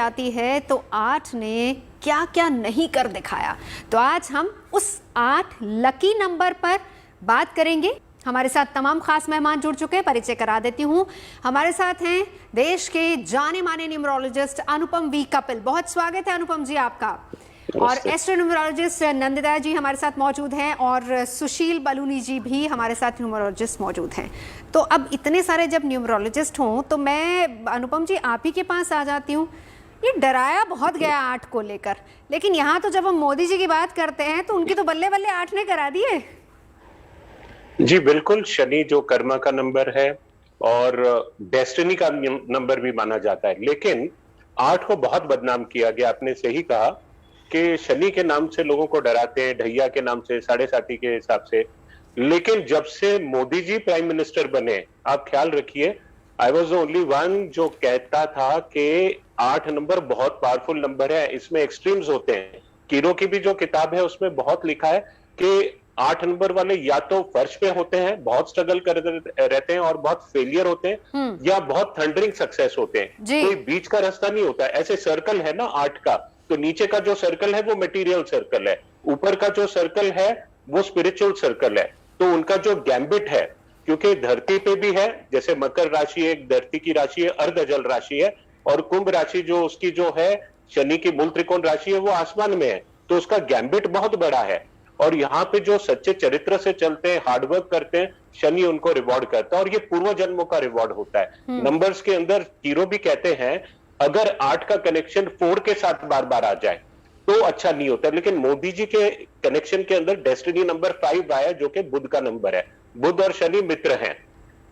आती है तो 8 ने क्या क्या नहीं कर दिखाया। तो आज हम उस 8 लकी नंबर पर बात करेंगे। हमारे साथ तमाम खास मेहमान जुड़ चुके हैं, परिचय करा देती हूँ। हमारे साथ हैं देश के जाने माने न्यूमरोलॉजिस्ट अनुपम वी कपिल। बहुत स्वागत है अनुपम जी आपका। और एस्ट्रोन्यूमरोलॉजिस्ट नंदिता जी हमारे साथ मौजूद हैं और सुशील बलूनी जी भी हमारे साथ न्यूमरोलॉजिस्ट मौजूद हैं। तो अब इतने सारे जब न्यूमरोलॉजिस्ट हों तो मैं अनुपम जी आप ही के पास आ जाती हूँ। ये डराया बहुत गया 8 को लेकर, लेकिन यहाँ तो जब हम मोदी जी की बात करते हैं तो उनकी तो बल्ले बल्ले 8 ने करा दिए। जी बिल्कुल, शनि जो कर्मा का नंबर है और डेस्टिनी का नंबर भी माना जाता है, लेकिन 8 को बहुत बदनाम किया गया। आपने सही कहा कि शनि के नाम से लोगों को डराते हैं, ढैया के नाम से, साढ़े साथी के हिसाब से। लेकिन जब से मोदी जी प्राइम मिनिस्टर बने, आप ख्याल रखिए, आई वॉज ओनली वन जो कहता था कि 8 नंबर बहुत पावरफुल नंबर है, इसमें एक्सट्रीम्स होते हैं। कीरो की भी जो किताब है उसमें बहुत लिखा है कि 8 नंबर वाले या तो फर्श पे होते हैं, बहुत स्ट्रगल कर रहते हैं और बहुत फेलियर होते हैं, या बहुत थंडरिंग सक्सेस होते हैं। कोई बीच का रास्ता नहीं होता। ऐसे सर्कल है ना 8 का, तो नीचे का जो सर्कल है वो मटेरियल सर्कल है, ऊपर का जो सर्कल है वो स्पिरिचुअल सर्कल है। तो उनका जो गैम्बिट है, क्योंकि धरती पे भी है, जैसे मकर राशि एक धरती की राशि है, अर्ध जल राशि है, और कुंभ राशि जो उसकी जो है शनि की मूल त्रिकोण राशि है वो आसमान में है, तो उसका गैम्बिट बहुत बड़ा है। और यहाँ पे जो सच्चे चरित्र से चलते हैं, हार्डवर्क करते हैं, शनि उनको रिवॉर्ड करता है, और ये पूर्व जन्मों का रिवॉर्ड होता है। नंबर्स के अंदर कीरो भी कहते हैं अगर 8 का कनेक्शन 4 के साथ बार बार आ जाए तो अच्छा नहीं होता, लेकिन मोदी जी के कनेक्शन के अंदर डेस्टिनी नंबर 5 आया जो कि बुध का नंबर है। बुध और शनि मित्र हैं,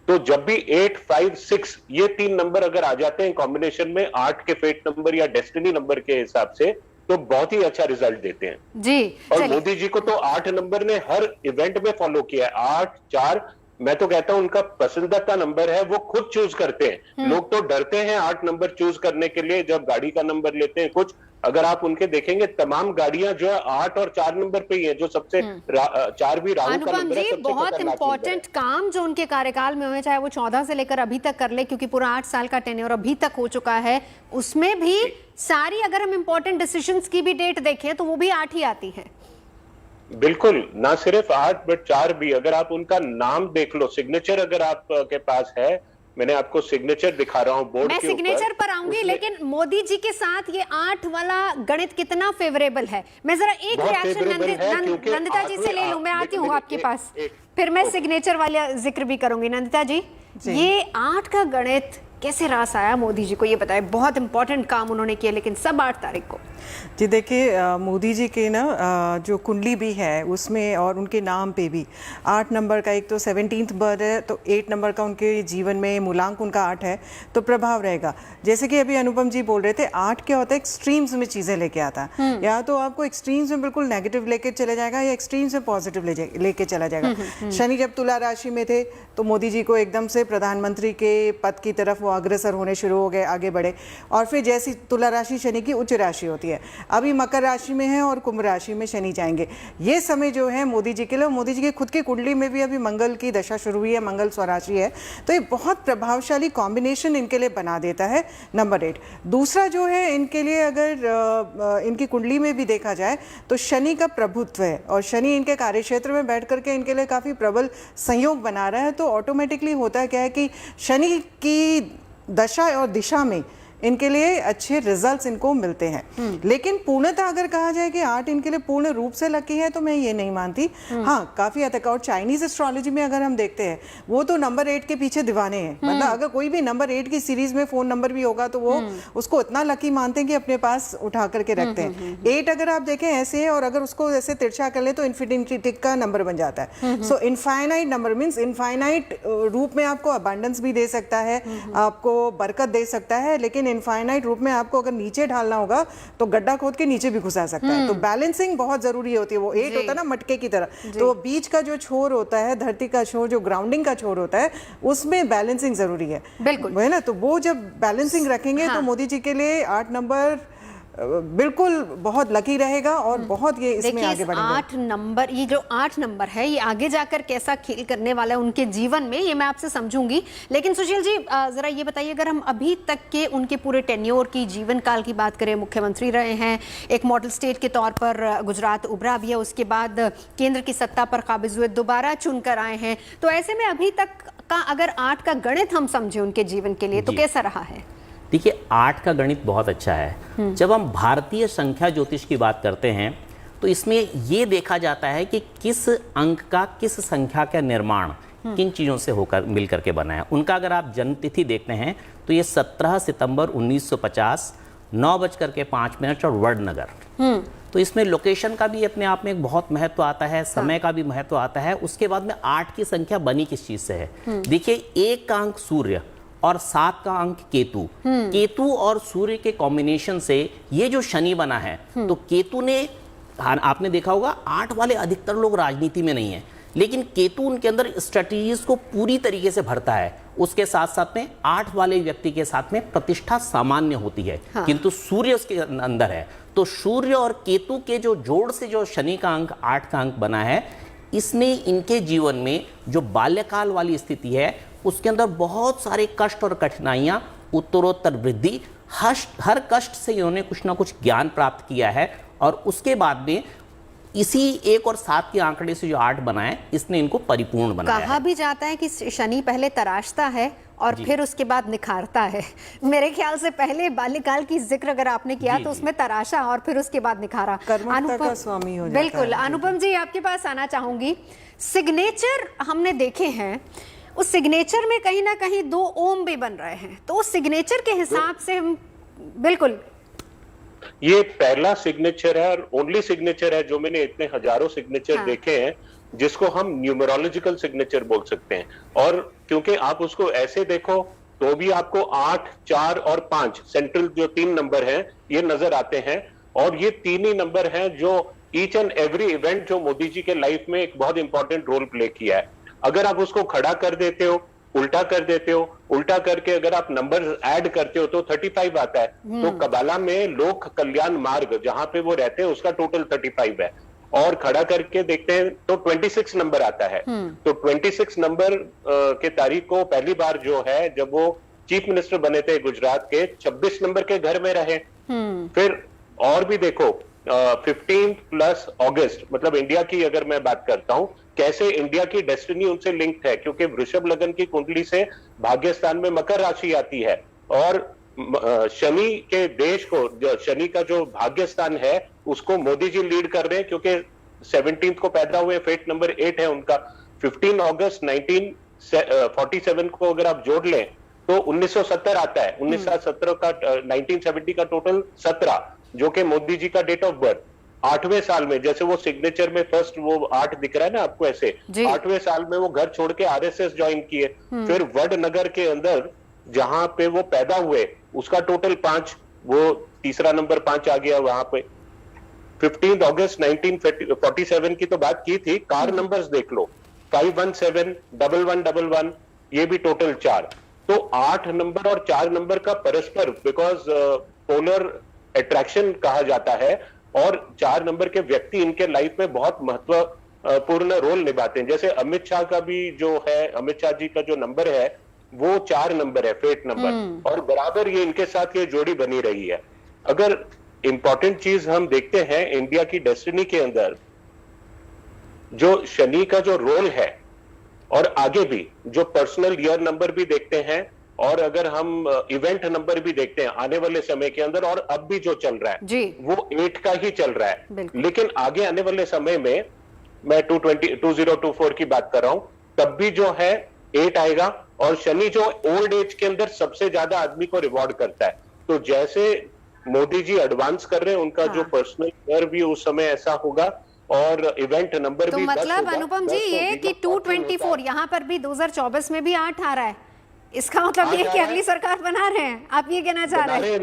तो जब भी 8, 5, 6 ये 3 नंबर अगर आ जाते हैं कॉम्बिनेशन में 8 के फेट नंबर या डेस्टिनी नंबर के हिसाब से, तो बहुत ही अच्छा रिजल्ट देते हैं जी। और मोदी जी को तो 8 नंबर ने हर इवेंट में फॉलो किया है। 8, 4 मैं तो कहता हूं उनका पसंदीदा नंबर है, वो खुद चूज करते हैं। लोग तो डरते हैं 8 नंबर चूज करने के लिए, जब गाड़ी का नंबर लेते हैं कुछ। अगर आप उनके देखेंगे तमाम गाड़ियां जो है 8 और 4 नंबर पे ही है, जो सबसे 4 भी राहु का नंबर है। बहुत इंपॉर्टेंट काम जो उनके कार्यकाल में हुए, चाहे वो 14 से लेकर अभी तक कर ले, क्योंकि पूरा 8 साल का टेन्योर अभी तक हो चुका है, उसमें भी सारी अगर हम इंपॉर्टेंट डिसीजंस की भी डेट देखें तो वो भी 8 ही आती है। बिल्कुल, ना सिर्फ 8 बट 4 भी। अगर आप उनका नाम देख लो, सिग्नेचर अगर आपके पास है, मैंने आपको सिग्नेचर दिखा रहा हूं बोर्ड के ऊपर। मैं सिग्नेचर पर आऊंगी, लेकिन मोदी जी के साथ ये 8 वाला गणित कितना फेवरेबल है, मैं जरा एक रिएक्शन नंदिता जी से ले लूं। मैं आती हूँ आपके पास, फिर मैं सिग्नेचर वाला जिक्र भी करूंगी। नंदिता जी, ये 8 का गणित कैसे रास आया मोदी जी को, ये बताएं। बहुत इंपॉर्टेंट काम उन्होंने किया, लेकिन सब 8 तारीख को। जी देखिए, मोदी जी के ना जो कुंडली भी है उसमें और उनके नाम पे भी 8 नंबर का, एक तो 17th बर्थ है, तो 8 नंबर का उनके जीवन में मूलांक उनका 8 है, तो प्रभाव रहेगा। जैसे कि अभी अनुपम जी बोल रहे थे, 8 क्या होता है, एक्सट्रीम्स में चीज़ें लेके आता है। या तो आपको एक्सट्रीम्स में बिल्कुल नेगेटिव लेके चले जाएगा या एक्सट्रीम्स में पॉजिटिव लेके चला जाएगा। शनि जब तुला राशि में थे तो मोदी जी को एकदम से प्रधानमंत्री के पद की तरफ वो अग्रसर होने शुरू हो गए, आगे बढ़े। और फिर जैसी तुला राशि शनि की उच्च राशि होती है, अभी मकर राशि में है और कुंभ राशि में शनि जाएंगे। ये समय जो है मोदी जी के लिए, मोदी जी के खुद की कुंडली में भी अभी मंगल की दशा शुरू हुई है, मंगल स्वराशि है, तो ये बहुत प्रभावशाली कॉम्बिनेशन इनके लिए बना देता है नंबर 8। दूसरा जो है इनके लिए, अगर इनकी कुंडली में भी देखा जाए तो शनि का प्रभुत्व है और शनि इनके कार्यक्षेत्र में बैठ करके इनके लिए काफ़ी प्रबल संयोग बना रहा है। तो ऑटोमेटिकली होता है क्या है कि शनि की दशा और दिशा में इनके लिए अच्छे रिजल्ट्स इनको मिलते हैं। लेकिन पूर्णतः अगर कहा जाए कि 8 इनके लिए पूर्ण रूप से लकी है तो मैं ये नहीं मानती। हाँ, काफी हद तक। और चाइनीज एस्ट्रोलॉजी में अगर हम देखते हैं, वो तो नंबर 8 के पीछे दीवाने हैं। मतलब अगर कोई भी नंबर 8 की सीरीज में फोन नंबर भी होगा तो वो उसको इतना लकी मानते हैं कि अपने पास उठा करके रखते हैं। 8 अगर आप देखें ऐसे है, और अगर उसको ऐसे तिरछा कर ले तो इन्फिनिटी का नंबर बन जाता है। सो इनफाइनाइट नंबर मीन्स इनफाइनाइट रूप में आपको अबंडेंस भी दे सकता है, आपको बरकत दे सकता है, लेकिन इनफाइनाइट रूप में आपको अगर नीचे ढालना होगा तो गड्ढा खोद के नीचे भी घुसा सकता है। तो बैलेंसिंग बहुत जरूरी होती है। वो 8 होता है ना मटके की तरह, तो बीच का जो छोर होता है, धरती का छोर, जो ग्राउंडिंग का छोर होता है, उसमें बैलेंसिंग जरूरी है। बिल्कुल है ना। तो वो जब बैलेंसिंग रखेंगे तो मोदी जी के लिए 8 नंबर बिल्कुल बहुत लकी रहेगा और बहुत ये इसमें देखिए, आगे इस बढ़ेंगे। 8 नंबर, ये जो 8 नंबर है, ये आगे जाकर कैसा खेल करने वाला है उनके जीवन में, ये मैं आपसे समझूंगी। लेकिन सुशील जी, जरा ये बताइए, अगर हम अभी तक के उनके पूरे टेन्योर की, जीवन काल की बात करें, मुख्यमंत्री रहे हैं, एक मॉडल स्टेट के तौर पर गुजरात उभरा भी है, उसके बाद केंद्र की सत्ता पर काबिज हुए, दोबारा चुनकर आए हैं, तो ऐसे में अभी तक का अगर 8 का गणित हम समझे उनके जीवन के लिए, तो कैसा रहा है? देखिए, 8 का गणित बहुत अच्छा है। जब हम भारतीय संख्या ज्योतिष की बात करते हैं तो इसमें ये देखा जाता है कि किस अंक का, किस संख्या का निर्माण किन चीज़ों से होकर मिलकर के बना है। उनका अगर आप जन्म तिथि देखते हैं तो ये 17 सितंबर 1950, 9:05 और वडनगर। तो इसमें लोकेशन का भी अपने आप में एक बहुत महत्व आता है, समय का भी महत्व आता है। उसके बाद में 8 की संख्या बनी किस चीज से है? देखिए, 1 का अंक सूर्य और 7 का अंक केतु। केतु और सूर्य के कॉम्बिनेशन से ये जो शनि बना है, तो केतु ने, आपने देखा होगा 8 वाले अधिकतर लोग राजनीति में नहीं है, लेकिन केतु उनके अंदर स्ट्रेटजीज को पूरी तरीके से भरता है। उसके साथ साथ में 8 वाले व्यक्ति के साथ में प्रतिष्ठा सामान्य होती है, किंतु सूर्य उसके अंदर है। तो सूर्य और केतु के जो जोड़ से जो शनि का अंक 8 का अंक बना है, इसने इनके जीवन में जो बाल्यकाल वाली स्थिति है उसके अंदर बहुत सारे कष्ट और कठिनाइयां, उत्तरोत्तर वृद्धि, हर कष्ट से इन्होंने कुछ ना कुछ ज्ञान प्राप्त किया है। और उसके बाद में इसी 1 और 7 के आंकड़े से जो 8 बना है, इसने इनको परिपूर्ण बनाया है। कहा भी जाता है कि शनि पहले तराशता है और फिर उसके बाद निखारता है। मेरे ख्याल से पहले बाल्यकाल की जिक्र अगर आपने किया तो उसमें तराशा और फिर उसके बाद निखारा। कर्मठता का स्वामी हो जाता है। बिल्कुल। अनुपम जी, आपके पास आना चाहूंगी। सिग्नेचर हमने देखे हैं, उस सिग्नेचर में कहीं ना कहीं 2 ओम भी बन रहे हैं, तो उस सिग्नेचर के हिसाब से हम, बिल्कुल, ये पहला सिग्नेचर है और ओनली सिग्नेचर है जो मैंने इतने हजारों सिग्नेचर देखे हैं जिसको हम न्यूमरोलॉजिकल सिग्नेचर बोल सकते हैं। और क्योंकि आप उसको ऐसे देखो तो भी आपको 8, 4 और 5 सेंट्रल जो 3 नंबर हैं ये नजर आते हैं। और ये 3 ही नंबर हैं जो ईच एंड एवरी इवेंट जो मोदी जी के लाइफ में एक बहुत इंपॉर्टेंट रोल प्ले किया है। अगर आप उसको खड़ा कर देते हो, उल्टा कर देते हो, उल्टा करके अगर आप नंबर ऐड करते हो तो 35 आता है। तो कबाला में लोक कल्याण मार्ग जहां पे वो रहते हैं उसका टोटल 35 है। और खड़ा करके देखते हैं तो 26 नंबर आता है। तो 26 नंबर के तारीख को पहली बार जो है जब वो चीफ मिनिस्टर बने थे गुजरात के, 26 नंबर के घर में रहे। फिर और भी देखो 15 प्लस अगस्त, मतलब इंडिया की अगर मैं बात करता हूं, कैसे इंडिया की डेस्टिनी उनसे लिंक्ड है, क्योंकि वृषभ लगन की कुंडली से भाग्य स्थान में मकर राशि आती है। और शनि के देश को, जो शनि का जो भाग्य स्थान है उसको मोदी जी लीड कर रहे हैं, क्योंकि 17 को पैदा हुए, फेट नंबर 8 है उनका। 15 अगस्त 1947 को अगर आप जोड़ लें तो 1970 आता है। 1970 का 1970 का टोटल 17, जो कि मोदी जी का डेट ऑफ बर्थ। 8वें साल में, जैसे वो सिग्नेचर में फर्स्ट वो 8 दिख रहा है ना आपको ऐसे, 8वें साल में वो घर छोड़ के आरएसएस ज्वाइन किए। फिर वडनगर के अंदर जहां पे वो पैदा हुए उसका टोटल 5, वो तीसरा नंबर 5 आ गया वहां पे। 15 अगस्त 1947 की तो बात की थी, कार नंबर्स देख लो, 517, 1111, ये भी टोटल 4। तो 8 नंबर और 4 नंबर का परस्पर, बिकॉज पोलर अट्रैक्शन कहा जाता है, और 4 नंबर के व्यक्ति इनके लाइफ में बहुत महत्वपूर्ण रोल निभाते हैं। जैसे अमित शाह का भी जो है, अमित शाह जी का जो नंबर है वो 4 नंबर है, फेट नंबर, और बराबर ये इनके साथ ये जोड़ी बनी रही है। अगर इंपॉर्टेंट चीज हम देखते हैं इंडिया की डेस्टिनी के अंदर, जो शनि का जो रोल है, और आगे भी जो पर्सनल ईयर नंबर भी देखते हैं, और अगर हम इवेंट नंबर भी देखते हैं आने वाले समय के अंदर, और अब भी जो चल रहा है वो 8 का ही चल रहा है। लेकिन आगे आने वाले समय में मैं 2024 की बात कर रहा हूं, तब भी जो है 8 आएगा। और शनि जो ओल्ड एज के अंदर सबसे ज्यादा आदमी को रिवॉर्ड करता है, तो जैसे मोदी जी एडवांस कर रहे हैं, उनका जो पर्सनल ईयर भी उस समय ऐसा होगा, और इवेंट नंबर तो भी 10 मतलब होगा। अनुपम जी, ये कि 224 यहाँ पर भी 2024 में भी 8 आ रहा है, इसका मतलब ये कि अगली सरकार बना रहे हैं, आप ये कहना चाह रहे हैं?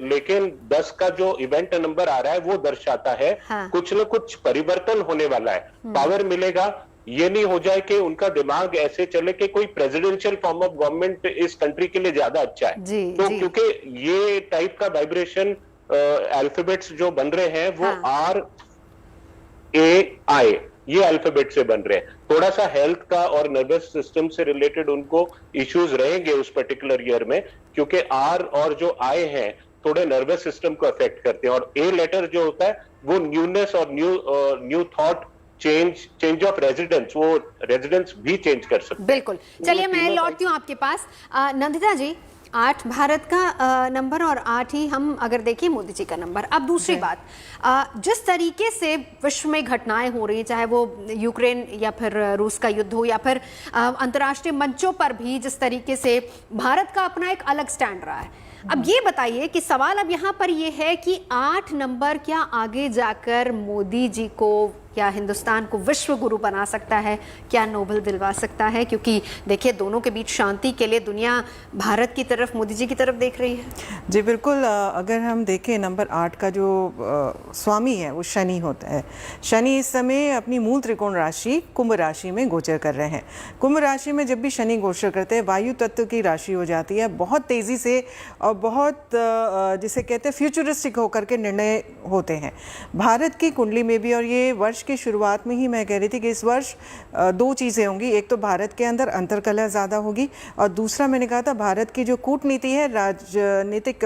लेकिन 10 का जो इवेंट नंबर आ रहा है वो दर्शाता है कुछ न कुछ परिवर्तन होने वाला है, पावर मिलेगा। ये नहीं हो जाए कि उनका दिमाग ऐसे चले कि कोई प्रेसिडेंशियल फॉर्म ऑफ गवर्नमेंट इस कंट्री के लिए ज्यादा अच्छा है। तो क्योंकि ये टाइप का वाइब्रेशन अल्फाबेट्स जो बन रहे हैं वो हाँ। RAI ये अल्फाबेट से बन रहे हैं। थोड़ा सा हेल्थ का और नर्वस सिस्टम से रिलेटेड उनको इश्यूज रहेंगे उस पर्टिकुलर ईयर में, क्योंकि R और जो I हैं थोड़े नर्वस सिस्टम को अफेक्ट करते हैं, और A लेटर जो होता है वो न्यूनेस और new thought, change of residence, वो रेजिडेंस भी चेंज कर सकते हैं। बिल्कुल। चलिए मैं लौटती हूँ आपके पास। नंदिता जी, 8 भारत का नंबर और 8 ही हम अगर देखें मोदी जी का नंबर। अब दूसरी बात, जिस तरीके से विश्व में घटनाएं हो रही हैं, चाहे वो यूक्रेन या फिर रूस का युद्ध हो, या फिर अंतर्राष्ट्रीय मंचों पर भी जिस तरीके से भारत का अपना एक अलग स्टैंड रहा है। अब ये बताइए कि सवाल अब यहाँ पर ये है कि 8 नंबर क्या आगे जाकर मोदी जी को या हिंदुस्तान को विश्व गुरु बना सकता है, क्या नोबेल दिलवा सकता है? क्योंकि देखिए दोनों के बीच शांति के लिए दुनिया भारत की तरफ, मोदी जी की तरफ देख रही है। जी बिल्कुल। अगर हम देखें नंबर 8 का जो स्वामी है वो शनि होता है। शनि इस समय अपनी मूल त्रिकोण राशि कुंभ राशि में गोचर कर रहे हैं। कुंभ राशि में जब भी शनि गोचर करते हैं वायु तत्व की राशि हो जाती है, बहुत तेज़ी से और बहुत जिसे कहते हैं फ्यूचरिस्टिक होकर के निर्णय होते हैं भारत की कुंडली में भी। और ये वर्ष की शुरुआत में ही मैं कह रही थी कि इस वर्ष 2 चीज़ें होंगी। एक तो भारत के अंदर अंतर्कलह ज़्यादा होगी, और दूसरा मैंने कहा था भारत की जो कूटनीति है राजनीतिक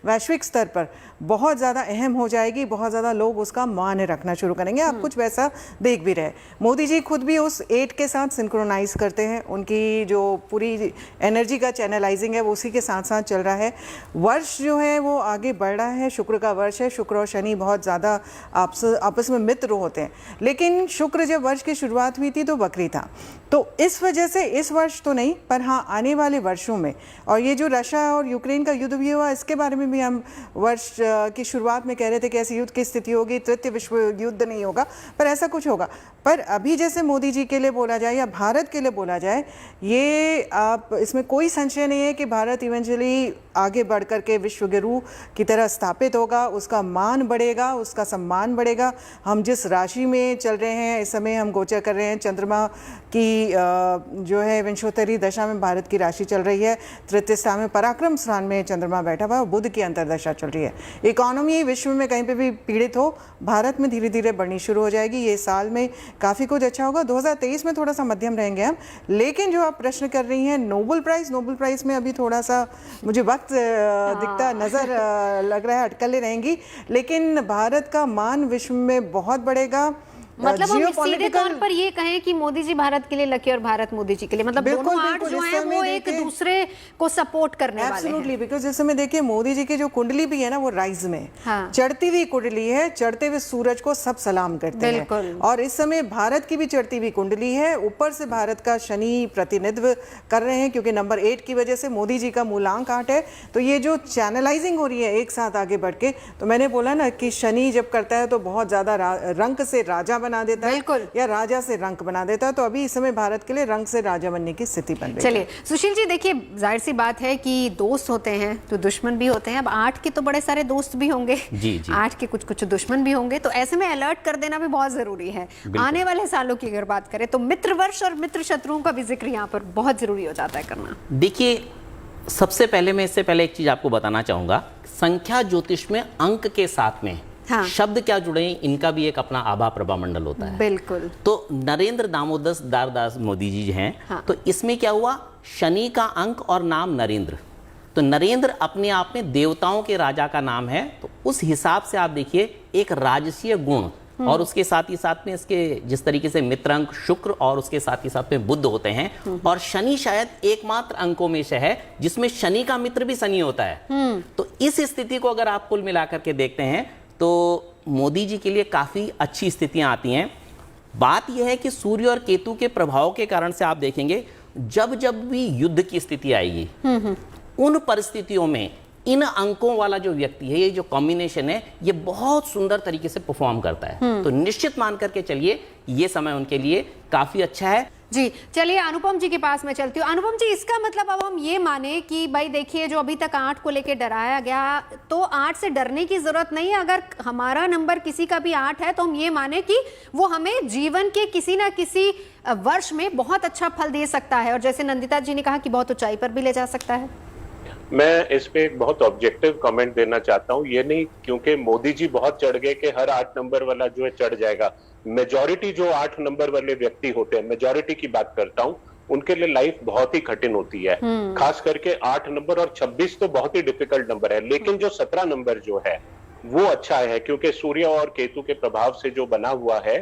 वैश्विक स्तर पर बहुत ज़्यादा अहम हो जाएगी। बहुत ज़्यादा लोग उसका मान रखना शुरू करेंगे। आप कुछ वैसा देख भी रहे। मोदी जी खुद भी उस 8 के साथ सिंक्रोनाइज करते हैं। उनकी जो पूरी एनर्जी का चैनलाइजिंग है वो उसी के साथ साथ चल रहा है। वर्ष जो है वो आगे बढ़ रहा है। शुक्र का वर्ष है। शुक्र और शनि बहुत ज़्यादा आपस में मित्र होते हैं, लेकिन शुक्र जब वर्ष की शुरुआत हुई थी तो वक्री था, तो इस वजह से इस वर्ष तो नहीं, पर हाँ आने वाले वर्षों में। और ये जो रशिया और यूक्रेन का युद्ध भी हुआ, इसके बारे में भी हम वर्ष की शुरुआत में कह रहे थे कि ऐसी युद्ध की स्थिति होगी, तृतीय विश्व युद्ध नहीं होगा, पर ऐसा कुछ होगा। पर अभी जैसे मोदी जी के लिए बोला जाए या भारत के लिए बोला जाए, ये आप इसमें कोई संशय नहीं है कि भारत इवेंचुअली आगे बढ़ कर के विश्व गुरु की तरह स्थापित होगा। उसका मान बढ़ेगा, उसका सम्मान बढ़ेगा। हम जिस राशि में चल रहे हैं इस समय, हम गोचर कर रहे हैं चंद्रमा की जो है विंशोत्तरी दशा में भारत की राशि चल रही है। तृतीय स्थान में पराक्रम स्थान में चंद्रमा बैठा हुआ है, बुध की अंतर्दशा चल रही है। इकोनॉमी विश्व में कहीं पे भी पीड़ित हो, भारत में धीरे धीरे बढ़नी शुरू हो जाएगी। ये साल में काफ़ी कुछ अच्छा होगा। 2023 में थोड़ा सा मध्यम रहेंगे हम, लेकिन जो आप प्रश्न कर रही हैं नोबेल प्राइज़ में अभी थोड़ा सा मुझे वक्त दिखता नज़र लग रहा है, अटकलें रहेंगी, लेकिन भारत का मान विश्व में बहुत बढ़ेगा। मतलब हम सीधे तौर पर ये कहें कि मोदी जी भारत के लिए लकी और भारत मोदी जी के लिए, मतलब दोनों 8 जो हैं वो एक दूसरे को सपोर्ट करने वाले हैं। एब्सोल्युटली, बिकॉज इस समय देखिए मोदी जी की जो कुंडली भी है ना वो राइज में चढ़ती हुई कुंडली है। चढ़ते हुए सूरज को सब सलाम करते हैं, और इस समय भारत की भी चढ़ती हुई कुंडली है। ऊपर से भारत का शनि प्रतिनिधित्व कर रहे हैं, क्योंकि नंबर 8 की वजह से मोदी जी का मूलांक 8 है। तो ये जो चैनलाइजिंग हो रही है एक साथ आगे बढ़ के, तो मैंने बोला ना कि शनि जब करता है तो बहुत ज्यादा रंक से राजा बना देता है या राजा से रंक बना देता है। तो अभी इस समय भारत के लिए रंक से राजा बनने की स्थिति बन रही है। चलिए सुशील जी, देखिए जाहिर सी बात है कि दोस्त होते हैं तो दुश्मन भी होते हैं। अब 8 के तो बड़े सारे दोस्त भी होंगे, 8 के कुछ दुश्मन भी होंगे, तो ऐसे में अलर्ट कर देना भी बहुत जरूरी है। आने वाले सालों की अगर बात करें तो मित्र वर्ष और मित्र शत्रुओं का भी जिक्र यहाँ पर बहुत जरूरी हो जाता है करना। देखिए सबसे पहले मैं इससे पहले एक चीज आपको बताना चाहूंगा, संख्या ज्योतिष में अंक के साथ में शब्द क्या जुड़े हैं इनका भी एक अपना आभा प्रभा मंडल होता है। बिल्कुल। तो नरेंद्र दामोदर दास मोदी जी हैं, तो इसमें क्या हुआ, शनि का अंक और नाम नरेंद्र, तो नरेंद्र अपने आप में देवताओं के राजा का नाम है। तो उस हिसाब से आप देखिए एक राजसीय गुण, और उसके साथ ही साथ में इसके जिस तरीके से मित्र अंक शुक्र और उसके साथ ही साथ में बुध होते हैं, और शनि शायद एकमात्र अंकों में से है जिसमें शनि का मित्र भी शनि होता है। तो इस स्थिति को अगर आप कुल मिलाकर के देखते हैं तो मोदी जी के लिए काफ़ी अच्छी स्थितियां आती हैं। बात यह है कि सूर्य और केतु के प्रभाव के कारण से आप देखेंगे जब जब भी युद्ध की स्थिति आएगी उन परिस्थितियों में इन अंकों वाला जो व्यक्ति है, ये जो कॉम्बिनेशन है, ये बहुत सुंदर तरीके से परफॉर्म करता है। तो निश्चित मान करके चलिए ये समय उनके लिए काफ़ी अच्छा है। जी चलिए अनुपम जी के पास मैं चलती हूँ। अनुपम जी, इसका मतलब अब हम ये माने कि भाई देखिए जो अभी तक 8 को लेके डराया गया, तो 8 से डरने की जरूरत नहीं है। अगर हमारा नंबर किसी का भी 8 है तो हम ये माने कि वो हमें जीवन के किसी ना किसी वर्ष में बहुत अच्छा फल दे सकता है, और जैसे नंदिता जी ने कहा कि बहुत ऊंचाई पर भी ले जा सकता है। मैं इस पे एक बहुत ऑब्जेक्टिव कमेंट देना चाहता हूँ। ये नहीं क्योंकि मोदी जी बहुत चढ़ गए कि हर 8 नंबर वाला जो है चढ़ जाएगा। मेजॉरिटी जो 8 नंबर वाले व्यक्ति होते हैं, मेजॉरिटी की बात करता हूँ, उनके लिए लाइफ बहुत ही कठिन होती है। खास करके 8 नंबर और 26 तो बहुत ही डिफिकल्ट नंबर है, लेकिन जो 17 नंबर जो है वो अच्छा है, क्योंकि सूर्य और केतु के प्रभाव से जो बना हुआ है।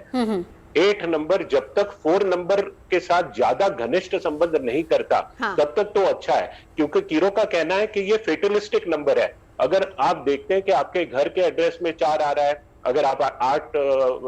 8 नंबर जब तक 4 नंबर के साथ ज्यादा घनिष्ठ संबंध नहीं करता, हाँ। तब तक तो अच्छा है, क्योंकि कीरो का कहना है कि ये फेटलिस्टिक नंबर है। अगर आप देखते हैं कि आपके घर के एड्रेस में 4 आ रहा है, अगर आप 8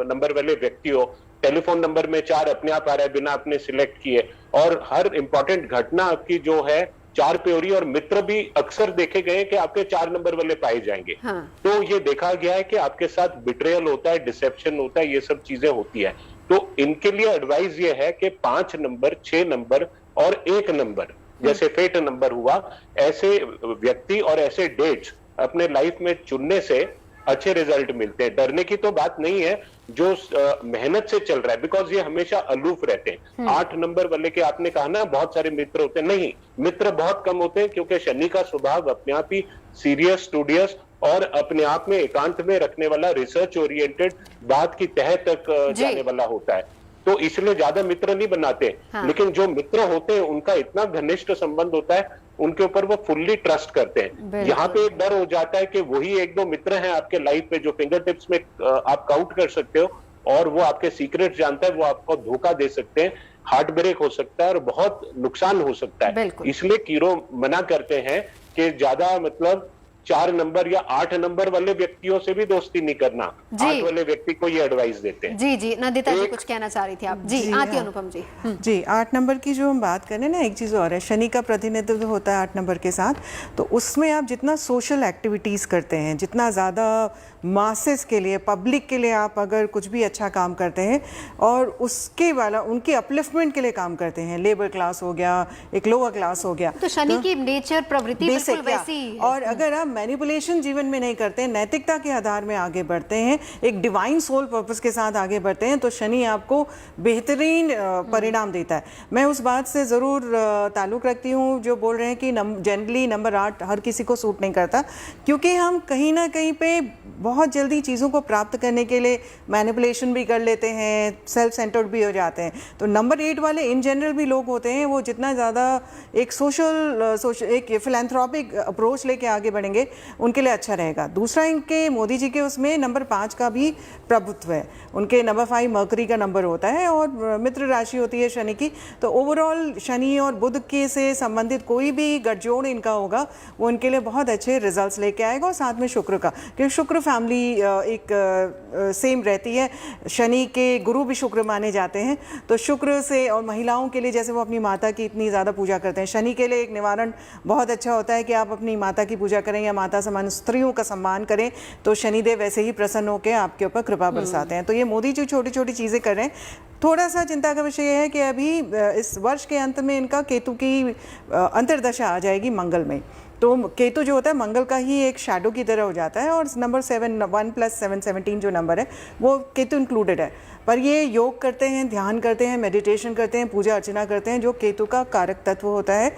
नंबर वाले व्यक्ति हो, टेलीफोन नंबर में 4 अपने आप आ रहा है बिना आपने सिलेक्ट किए, और हर इंपॉर्टेंट घटना आपकी जो है 4 पे हो रही है, और मित्र भी अक्सर देखे गए कि आपके 4 नंबर वाले पाए जाएंगे। हाँ। तो ये देखा गया है कि आपके साथ बिट्रेयल होता है, डिसेप्शन होता है, ये सब चीजें होती है। तो इनके लिए एडवाइस ये है कि 5 नंबर, 6 नंबर और 1 नंबर, जैसे फेट नंबर हुआ, ऐसे व्यक्ति और ऐसे डेट्स अपने लाइफ में चुनने से अच्छे रिजल्ट मिलते हैं। डरने की तो बात नहीं है, जो मेहनत से चल रहा है, बिकॉज ये हमेशा अलूफ रहते हैं। 8 नंबर वाले के आपने कहा ना बहुत सारे मित्र होते हैं, नहीं, मित्र बहुत कम होते हैं, क्योंकि शनि का स्वभाव अपने आप ही सीरियस, स्टूडियस और अपने आप में एकांत में रखने वाला, रिसर्च ओरिएंटेड, बात की तह तक जाने वाला होता है। तो इसलिए ज्यादा मित्र नहीं बनाते। हाँ। लेकिन जो मित्र होते हैं उनका इतना घनिष्ठ संबंध होता है, उनके ऊपर वो फुल्ली ट्रस्ट करते हैं। यहाँ पे एक डर हो जाता है कि वही 1-2 मित्र हैं आपके लाइफ में जो फिंगर टिप्स में आप काउंट कर सकते हो, और वो आपके सीक्रेट जानता है, वो आपको धोखा दे सकते हैं, हार्ट ब्रेक हो सकता है और बहुत नुकसान हो सकता है। इसलिए कीरो मना करते हैं कि ज्यादा मतलब 4 नंबर या 8 नंबर वाले व्यक्तियों से भी दोस्ती नहीं करना। 8 वाले व्यक्ति को ये एडवाइस देते हैं। जी नंदिता जी कुछ कहना चाह रही थी आप। जी आती अनुपम जी। जी 8 नंबर की जो हम बात करें ना, एक चीज़ और है, शनि का प्रतिनिधित्व होता है 8 नंबर के साथ, तो उसमें आप जितना सोशल एक्टिविटीज़ करते हैं, जितना ज़्यादा मासेस के लिए, पब्लिक के लिए आप अगर कुछ भी अच्छा काम करते हैं और उसके वाला उनके अपलिफ्टमेंट के लिए काम करते हैं, लेबर क्लास हो गया, एक लोअर क्लास हो गया, तो शनि की नेचर, प्रवृत्ति बिल्कुल वैसी है। और अगर आप मैनिपुलेशन जीवन में नहीं करते, नैतिकता के आधार में आगे बढ़ते हैं, एक डिवाइन सोल पर्पस के साथ आगे बढ़ते हैं, तो शनि आपको बेहतरीन परिणाम देता है। मैं उस बात से ज़रूर ताल्लुक़ रखती हूँ जो बोल रहे हैं कि जनरली नंबर 8 हर किसी को सूट नहीं करता, क्योंकि हम कहीं ना कहीं पे बहुत जल्दी चीज़ों को प्राप्त करने के लिए मैनिपुलेशन भी कर लेते हैं, सेल्फ सेंटर्ड भी हो जाते हैं। तो नंबर 8 वाले इन जनरल भी लोग होते हैं, वो जितना ज़्यादा एक सोशल एक फिलैंथ्रोपिक अप्रोच लेके आगे बढ़ेंगे, उनके लिए अच्छा रहेगा। दूसरा, इनके मोदी जी के उसमें नंबर 5 का भी प्रभुत्व है, उनके नंबर 5 मरकरी का नंबर होता है और मित्र राशि होती है शनि की। तो ओवरऑल शनि और बुध के से संबंधित कोई भी गठजोड़ इनका होगा, वो इनके लिए बहुत अच्छे रिजल्ट्स लेके आएगा। और साथ में शुक्र का, क्योंकि शुक्र फैमिली एक सेम रहती है, शनि के गुरु भी शुक्र माने जाते हैं, तो शुक्र से, और महिलाओं के लिए जैसे वो अपनी माता की इतनी ज़्यादा पूजा करते हैं, शनि के लिए एक निवारण बहुत अच्छा होता है कि आप अपनी माता की पूजा करें या माता समान स्त्रियों का सम्मान करें, तो शनिदेव वैसे ही प्रसन्न होकर आपके ऊपर कृपा बरसाते हैं। तो ये मोदी जी छोटी छोटी चीज़ें कर रहे हैं। थोड़ा सा चिंता का विषय है कि अभी इस वर्ष के अंत में इनका केतु की अंतर्दशा आ जाएगी मंगल में, तो केतु जो होता है मंगल का ही एक शैडो की तरह हो जाता है, और नंबर 7, 1 + 7, 17 जो नंबर है वो केतु इंक्लूडेड है। पर ये योग करते हैं, ध्यान करते हैं, मेडिटेशन करते हैं, पूजा अर्चना करते हैं, जो केतु का कारक तत्व होता है,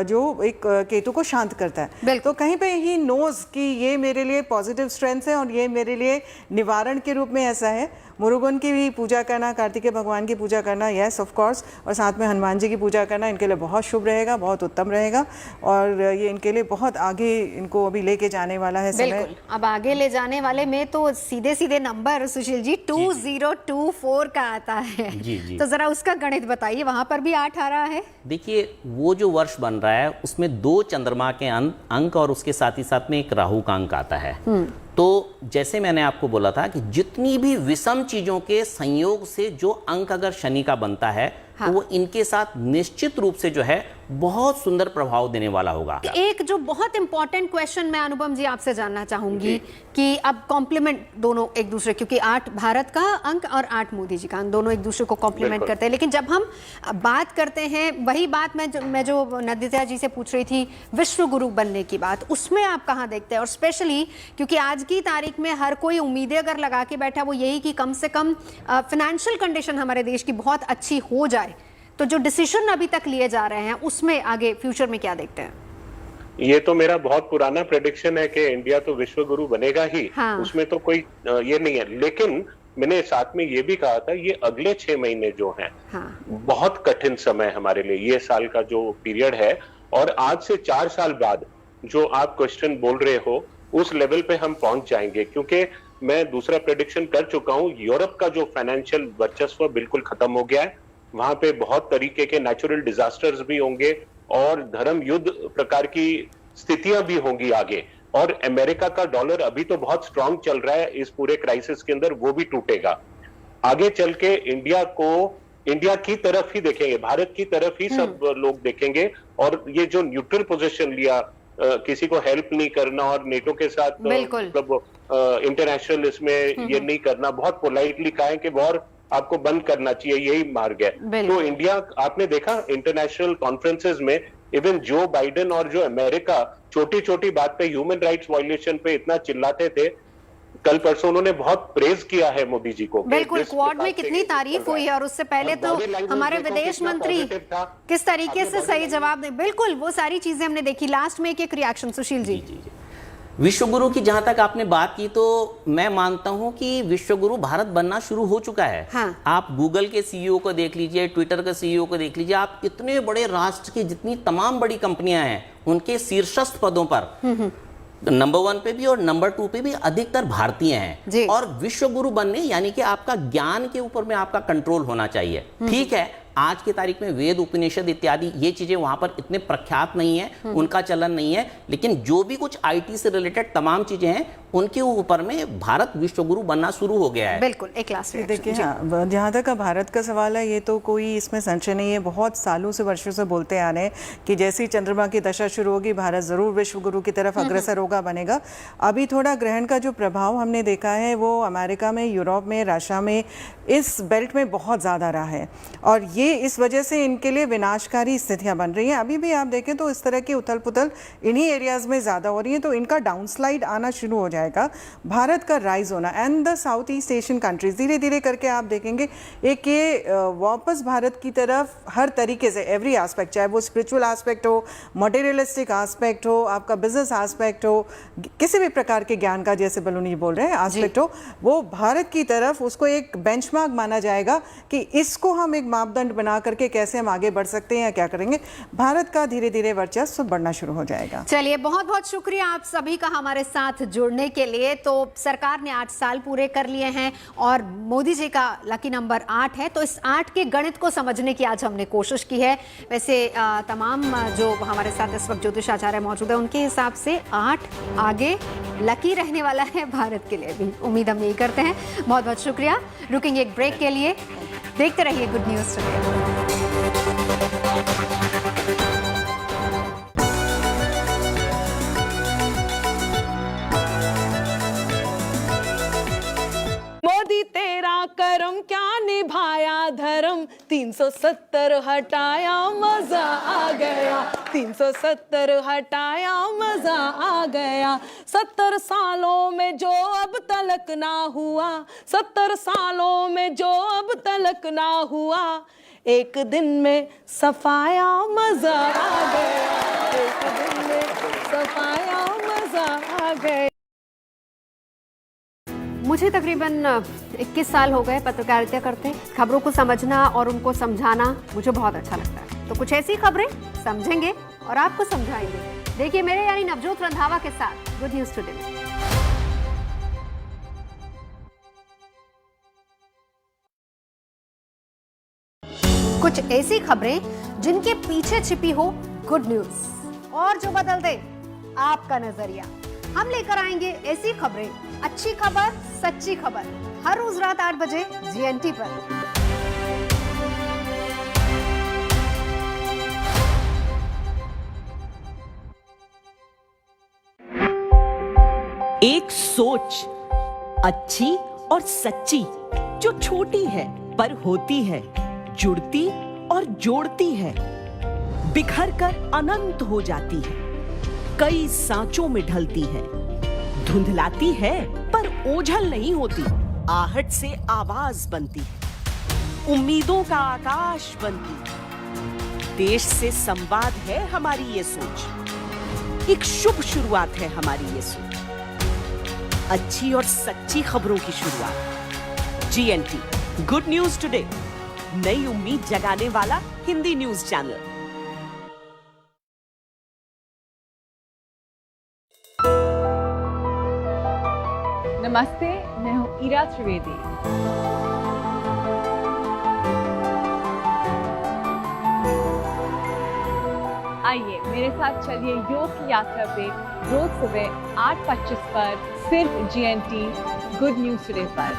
जो एक केतु को शांत करता है। तो कहीं पे ही नोज कि ये मेरे लिए पॉजिटिव स्ट्रेंथ है और ये मेरे लिए निवारण के रूप में ऐसा है। मुरुगन की भी पूजा करना, कार्तिकेय भगवान की पूजा करना, यस ऑफ कोर्स, और साथ में हनुमान जी की पूजा करना इनके लिए बहुत शुभ रहेगा, बहुत उत्तम रहेगा, और ये इनके लिए बहुत आगे इनको अभी लेके जाने वाला है समय। अब आगे ले जाने वाले में तो सीधे सीधे नंबर सुशील जी 2024 का आता है। जी। तो जरा उसका गणित बताइए, वहां पर भी 8 आ रहा है। देखिए, वो जो वर्ष बन रहा है उसमें 2 चंद्रमा के अंक और उसके साथ ही साथ में एक राहु का अंक आता है। तो जैसे मैंने आपको बोला था कि जितनी भी विषम चीजों के संयोग से जो अंक अगर शनि का बनता है, तो वो इनके साथ निश्चित रूप से जो है बहुत सुंदर प्रभाव देने वाला होगा। एक जो बहुत इंपॉर्टेंट क्वेश्चन मैं अनुपम जी आपसे जानना चाहूंगी कि अब कॉम्प्लीमेंट दोनों एक दूसरे, क्योंकि 8 भारत का अंक और 8 मोदी जी का अंक, दोनों एक दूसरे को कॉम्प्लीमेंट करते हैं। लेकिन जब हम बात करते हैं, वही बात मैं जो नंदिता जी से पूछ रही थी विश्व गुरु बनने की बात, उसमें आप कहाँ देखते हैं? और स्पेशली क्योंकि आज की तारीख में हर कोई उम्मीदें अगर लगा के बैठा वो यही कि कम से कम फाइनेंशियल कंडीशन हमारे देश की बहुत अच्छी हो जाए, तो जो डिसीजन अभी तक लिए जा रहे हैं उसमें आगे फ्यूचर में क्या देखते हैं? ये तो मेरा बहुत पुराना प्रेडिक्शन है कि इंडिया तो विश्व गुरु बनेगा ही। हाँ। उसमें तो कोई ये नहीं है, लेकिन मैंने साथ में ये भी कहा था ये अगले 6 महीने जो हैं हाँ। बहुत कठिन समय हमारे लिए, ये साल का जो पीरियड है, और आज से 4 साल बाद जो आप क्वेश्चन बोल रहे हो उस लेवल पे हम पहुंच जाएंगे, क्योंकि मैं दूसरा प्रेडिक्शन कर चुका हूं, यूरोप का जो फाइनेंशियल वर्चस्व बिल्कुल खत्म हो गया है, वहां पे बहुत तरीके के नेचुरल डिजास्टर्स भी होंगे और धर्म युद्ध प्रकार की स्थितियां भी होंगी आगे, और अमेरिका का डॉलर अभी तो बहुत स्ट्रांग चल रहा है, इस पूरे क्राइसिस के अंदर वो भी टूटेगा। आगे चल के इंडिया की तरफ ही देखेंगे, भारत की तरफ ही सब लोग देखेंगे, और ये जो न्यूट्रल पोजीशन लिया, किसी को हेल्प नहीं करना और नेटो के साथ मतलब इंटरनेशनल इसमें ये नहीं करना, बहुत पोलाइटली कहा है कि वॉर आपको बंद करना चाहिए, यही मार्ग है। तो इंडिया, आपने देखा इंटरनेशनल कॉन्फ्रेंसेस में इवन जो बाइडेन और जो अमेरिका छोटी छोटी बात पे, ह्यूमन राइट्स वायलेशन पे इतना चिल्लाते थे, कल परसों उन्होंने बहुत प्रेज किया है मोदी जी को। बिल्कुल, क्वाड में कितनी तारीफ हुई है, और उससे पहले तो हमारे विदेश मंत्री किस तरीके से सही जवाब दे, बिल्कुल वो सारी चीजें हमने देखी। लास्ट में एक रिएक्शन सुशील जी। विश्वगुरु की जहां तक आपने बात की, तो मैं मानता हूं कि विश्वगुरु भारत बनना शुरू हो चुका है। हाँ। आप गूगल के सीईओ को देख लीजिए, ट्विटर के सीईओ को देख लीजिए, आप इतने बड़े राष्ट्र की जितनी तमाम बड़ी कंपनियां हैं उनके शीर्षस्थ पदों पर नंबर 1 पे भी और नंबर 2 पे भी अधिकतर भारतीय हैं। और विश्वगुरु बनने यानी कि आपका ज्ञान के ऊपर में आपका कंट्रोल होना चाहिए। ठीक है, आज की तारीख में वेद, उपनिषद इत्यादि ये चीजें वहां पर इतने प्रख्यात नहीं है, उनका चलन नहीं है, लेकिन जो भी कुछ आईटी से रिलेटेड तमाम चीजें हैं उनके ऊपर में भारत विश्वगुरु बनना शुरू हो गया है। बिल्कुल, एक लास्ट देखिए, हाँ, जहाँ तक भारत का सवाल है, ये तो कोई इसमें संशय नहीं है, बहुत सालों से वर्षों से बोलते आ रहे हैं कि जैसे ही चंद्रमा की दशा शुरू होगी भारत जरूर विश्वगुरु की तरफ अग्रसर होगा, बनेगा। अभी थोड़ा ग्रहण का जो प्रभाव हमने देखा है वो अमेरिका में, यूरोप में, रशिया में, इस बेल्ट में बहुत ज़्यादा रहा है, और ये इस वजह से इनके लिए विनाशकारी स्थितियां बन रही हैं। अभी भी आप देखें तो इस तरह की उथल पुथल इन्हीं एरियाज में ज़्यादा हो रही है, तो इनका डाउनस्लाइड आना शुरू हो जाएगा। भारत का राइज होना and the south east Asian countries धीरे धीरे करके आप देखेंगे एक ये वापस भारत की तरफ हर तरीके से एवरी एस्पेक्ट, चाहे वो स्पिरिचुअल एस्पेक्ट हो, मटेरियलिस्टिक एस्पेक्ट हो, आपका बिजनेस एस्पेक्ट हो, किसी भी प्रकार के ज्ञान का, जैसे बलूनी बोल रहे हैं, एस्पेक्ट हो, वो भारत की तरफ उसको एक बेंचमार्क माना जाएगा कि इसको हम एक मापदंड बना करके कैसे हम आगे बढ़ सकते हैं या क्या करेंगे। भारत का धीरे धीरे वर्चस्व बढ़ना शुरू हो जाएगा। चलिए, बहुत बहुत शुक्रिया आप सभी का हमारे साथ जुड़ने के लिए। तो सरकार ने 8 साल पूरे कर लिए हैं और मोदी जी का लकी नंबर 8 है, तो इस 8 के गणित को समझने की आज हमने कोशिश की है। वैसे तमाम जो हमारे साथ इस वक्त ज्योतिष आचार्य मौजूद है उनके हिसाब से 8 आगे लकी रहने वाला है भारत के लिए भी, उम्मीद हम यही करते हैं। बहुत बहुत शुक्रिया। रुकेंगे एक ब्रेक के लिए, देखते रहिए गुड न्यूज टुडे। मोदी तेरा करम क्या निभाया धर्म, 370 हटाया मजा आ गया, 370 हटाया मजा आ गया। 70 सालों में जो अब तलक ना हुआ, 70 सालों में जो अब तलक ना हुआ, एक दिन में सफाया मजा आ गया, एक दिन में सफाया मजा आ गया। मुझे तकरीबन 21 साल हो गए पत्रकारिता करते। खबरों को समझना और उनको समझाना मुझे बहुत अच्छा लगता है। तो कुछ ऐसी खबरें समझेंगे और आपको समझाएंगे। देखिए मेरे यानी नवजोत रंधावा के साथ गुड न्यूज टुडे में। कुछ ऐसी खबरें जिनके पीछे छिपी हो गुड न्यूज और जो बदल दे आपका नजरिया। हम लेकर आएंगे ऐसी खबरें, अच्छी खबर, सच्ची खबर, हर रोज रात 8 बजे GNT पर। एक सोच अच्छी और सच्ची, जो छोटी है पर होती है, जुड़ती और जोड़ती है, बिखर कर अनंत हो जाती है, कई सांचों में ढलती है, धुंधलाती है पर ओझल नहीं होती, आहट से आवाज बनती है, उम्मीदों का आकाश बनती है। देश से संवाद है हमारी ये सोच, एक शुभ शुरुआत है हमारी ये सूट। अच्छी और सच्ची खबरों की शुरुआत। GNT, गुड न्यूज टुडे, नई उम्मीद जगाने वाला हिंदी न्यूज चैनल। नमस्ते, मैं हूँ ईरा त्रिवेदी। आइए मेरे साथ चलिए योग की यात्रा पे रोज सुबह 8:25 पर सिर्फ GNT गुड न्यूज टुडे पर।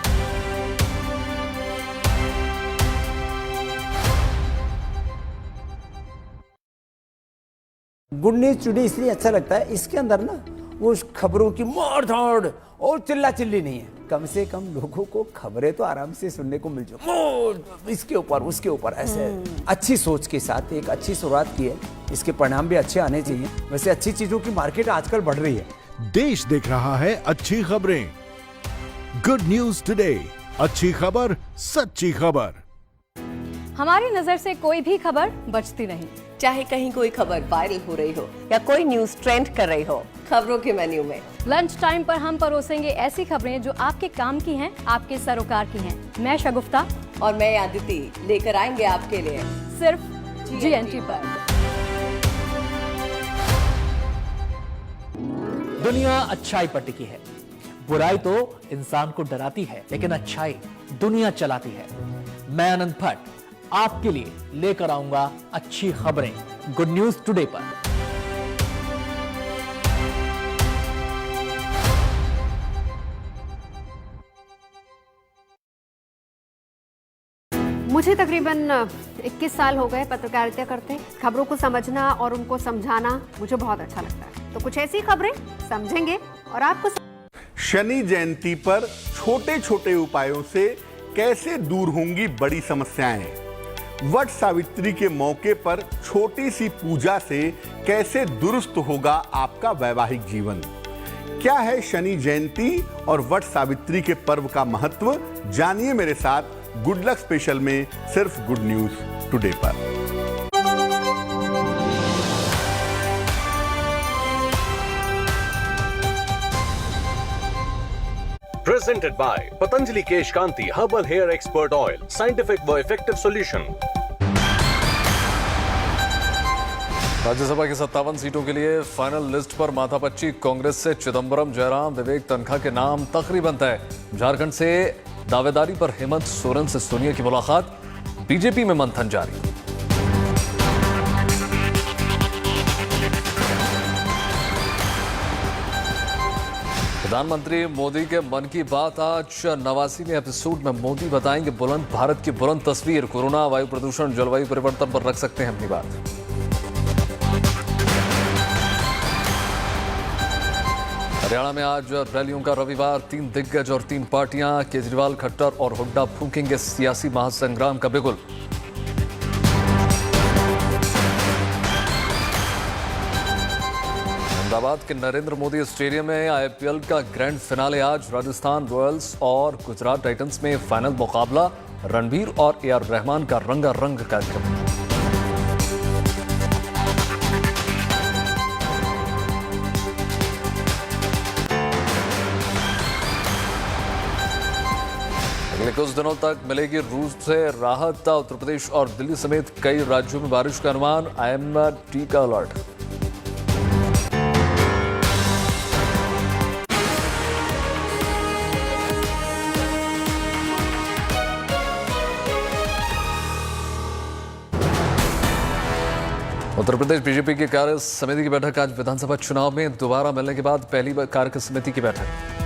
गुड न्यूज टुडे इसलिए अच्छा लगता है, इसके अंदर ना वो खबरों की मार धाड़ और चिल्ला चिल्ली नहीं है। कम से कम लोगों को खबरें तो आराम से सुनने को मिल जाए, इसके ऊपर उसके ऊपर ऐसे अच्छी सोच के साथ एक अच्छी शुरुआत की है, इसके परिणाम भी अच्छे आने चाहिए। वैसे अच्छी चीजों की मार्केट आजकल बढ़ रही है। देश देख रहा है अच्छी खबरें। गुड न्यूज टुडे, अच्छी खबर, सच्ची खबर। हमारी नजर से कोई भी खबर बचती नहीं, चाहे कहीं कोई खबर वायरल हो रही हो या कोई न्यूज ट्रेंड कर रही हो, खबरों के मेन्यू में लंच टाइम पर हम परोसेंगे ऐसी खबरें जो आपके काम की हैं, आपके सरोकार की हैं। मैं शगुफ्ता और मैं आदिति लेकर आएंगे आपके लिए सिर्फ GNT पर। दुनिया अच्छाई पर टिकी है। बुराई तो इंसान को डराती है, लेकिन अच्छाई दुनिया चलाती है। मैं अनंत भट्ट आपके लिए लेकर आऊंगा अच्छी खबरें गुड न्यूज टुडे पर। मुझे तकरीबन 21 साल हो गए पत्रकारिता करते। खबरों को समझना और उनको समझाना मुझे बहुत अच्छा लगता है। तो कुछ ऐसी खबरें समझेंगे और आपको। शनि जयंती पर छोटे छोटे उपायों से कैसे दूर होंगी बड़ी समस्याएं। वट सावित्री के मौके पर छोटी सी पूजा से कैसे दुरुस्त होगा आपका वैवाहिक जीवन। क्या है शनि जयंती और वट सावित्री के पर्व का महत्व, जानिए मेरे साथ गुड लक स्पेशल में सिर्फ गुड न्यूज टुडे पर। Presented by Patanjali Kesh Kanti Herbal Hair Expert Oil, scientific व effective solution। राज्यसभा की 57 सीटों के लिए फाइनल लिस्ट पर माथापच्ची कांग्रेस से चिदंबरम, जयराम, विवेक तनखा के नाम तकरीबन तय। झारखंड से दावेदारी पर हेमंत सोरेन से सोनिया की मुलाकात, बीजेपी में मंथन जारी। प्रधानमंत्री मोदी के मन की बात आज 89वें एपिसोड में मोदी बताएंगे बुलंद भारत की बुलंद तस्वीर। कोरोना, वायु प्रदूषण, जलवायु परिवर्तन पर रख सकते हैं अपनी बात। हरियाणा में आज रैलियों का रविवार, 3 दिग्गज और 3 पार्टियां, केजरीवाल, खट्टर और हुड्डा फूंकेंगे सियासी महासंग्राम का बिगुल। अहमदाबाद के नरेंद्र मोदी स्टेडियम में IPL का ग्रैंड फिनाले आज। राजस्थान रॉयल्स और गुजरात टाइटंस में फाइनल मुकाबला। रणबीर और AR रहमान का रंगारंग कार्यक्रम। अगले कुछ दिनों तक मिलेगी रूस से राहत। उत्तर प्रदेश और दिल्ली समेत कई राज्यों में बारिश का अनुमान। IMD का अलर्ट। उत्तर प्रदेश बीजेपी की कार्य समिति की बैठक आज। विधानसभा चुनाव में दोबारा मिलने के बाद पहली बार कार्य समिति की बैठक।